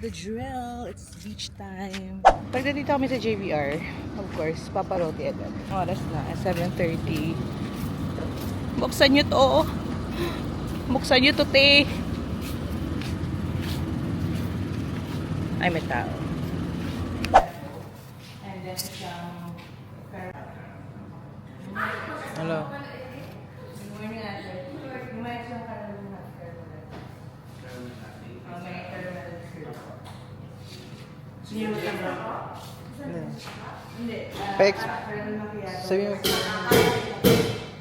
the drill. It's beach time. Pag nandito kami sa JBR, of course, paparoti agad. Oras na, 7:30. Buksan nyo to. Buksan nyo to, te. Ay, may tao. And then, siyang... Hello. Good morning, Asher. Kumain siyang caramel na. May caramel syrup. Gusto niyo mag-caramel? Hindi. Pex. Caramel macchiato. Sabi mo.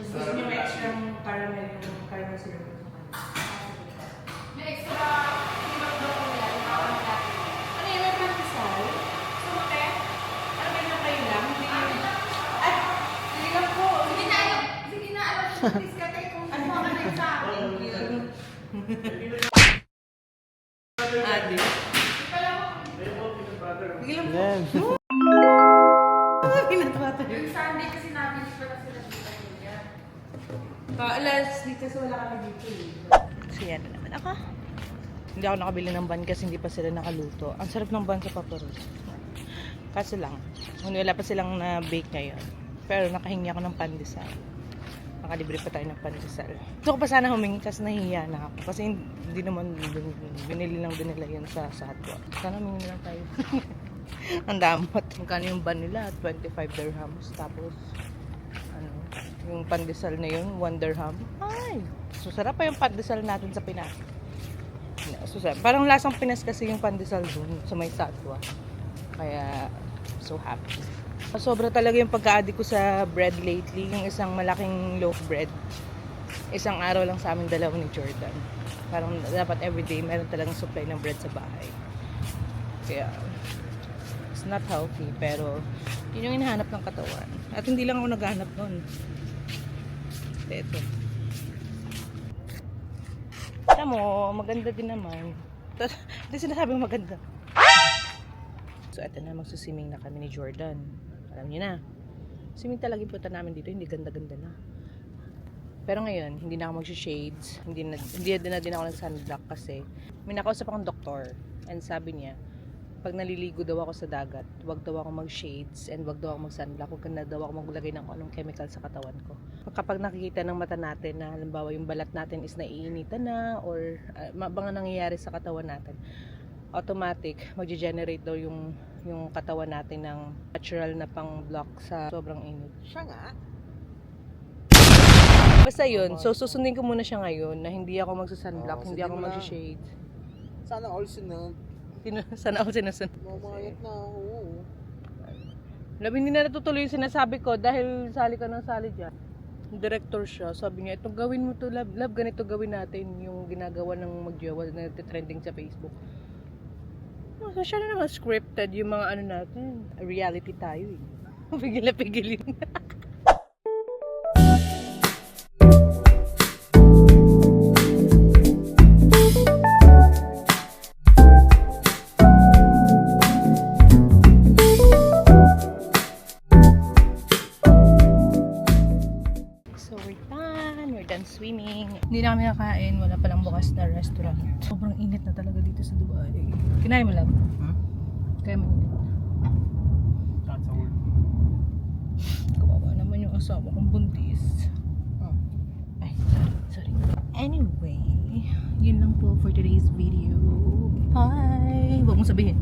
Gusto niyo may extra caramel yung caramel syrup. May extra himag daw ko nila. Ano yun? May pandesal? Gusto mo, te? Ano ba yung kayo lang? Hindi yun. Ay! Sige lang po. Sige na, ano? Sige na, ano? Please ka, te. Kung ano ka na sa akin. Adi. Sige lang po. Yan. Pinatwater. Yung Sunday kasi nabili pa na sila dito. Kuya. Alas, dito sa wala kami dito eh. So yan na naman ako. Hindi ako nakabili ng ban kasi hindi pa sila nakaluto. Ang sarap ng ban sa Paparos. Kaso lang, wala pa silang na-bake ngayon. Pero nakahingi ako ng pandesal. Nakalibre pa tayo ng pandesal. Gusto ko pa sana humingi kasi nahihiya na ako. Kasi hindi naman binili lang din nila yun sa Satwa. Sana humingi lang tayo. Ang damot. Magkano yung ban nila? 25 dirhams. Tapos, ano, yung pandesal na yun, 1 dirham. Ay! So, sarap pa yung pandesal natin sa Pinas. So, parang lasang Pinas kasi yung pandesal dun sa may Satwa. Kaya, so happy. Sobra talaga yung pagka-addict ko sa bread lately. Yung isang malaking loaf bread. Isang araw lang sa amin dalawa ni Jordan. Parang dapat everyday meron talagang supply ng bread sa bahay. Kaya, it's not healthy. Pero, yun yung hinahanap ng katawan. At hindi lang ako naghahanap nun. Ito. Alam mo, maganda din naman. Hindi sinasabing maganda. So, eto na, magsusiming na kami ni Jordan. Alam niyo na. Swimming talaga yung punta namin dito, hindi ganda-ganda na. Pero ngayon, hindi na ako mag-shades. Hindi na din ako nag-sunblock kasi may nakausap akong doktor. And sabi niya, pag naliligo daw ako sa dagat, huwag daw ako mag-shades and huwag daw ako mag-sunblock. Huwag na daw ako maglagay ng anong chemical sa katawan ko. Kapag nakikita ng mata natin na halimbawa yung balat natin is naiinitan na or mga nangyayari sa katawan natin, automatic magge-generate daw yung katawan natin ng natural na pang-block sa sobrang init. Siya nga. Basta yun, so susundin ko muna siya ngayon na hindi ako magsusunblock, hindi ako sige mo lang. mag-shade. Sana all sinunod. Sana ako sinusunod. Mamayat na ako. Labi, hindi na natutuloy yung sinasabi ko dahil sali ka ng sali dyan. Director siya, sabi niya, itong gawin mo to, love, ganito gawin natin yung ginagawa ng magjowa na trending sa Facebook. So, siya na naman scripted yung mga ano natin. Reality tayo eh. Pigil na pigilin. So we're done. We're done swimming. Hindi na kami nakain. Wala palang bukas na restaurant. Sobrang init na talaga dito sa Dubai. Kinain mo lang? Kaya mainit. That's all. Kawawa naman yung asawa kong buntis. Ay, sorry. Anyway, yun lang po for today's video. Bye! Huwag mong sabihin.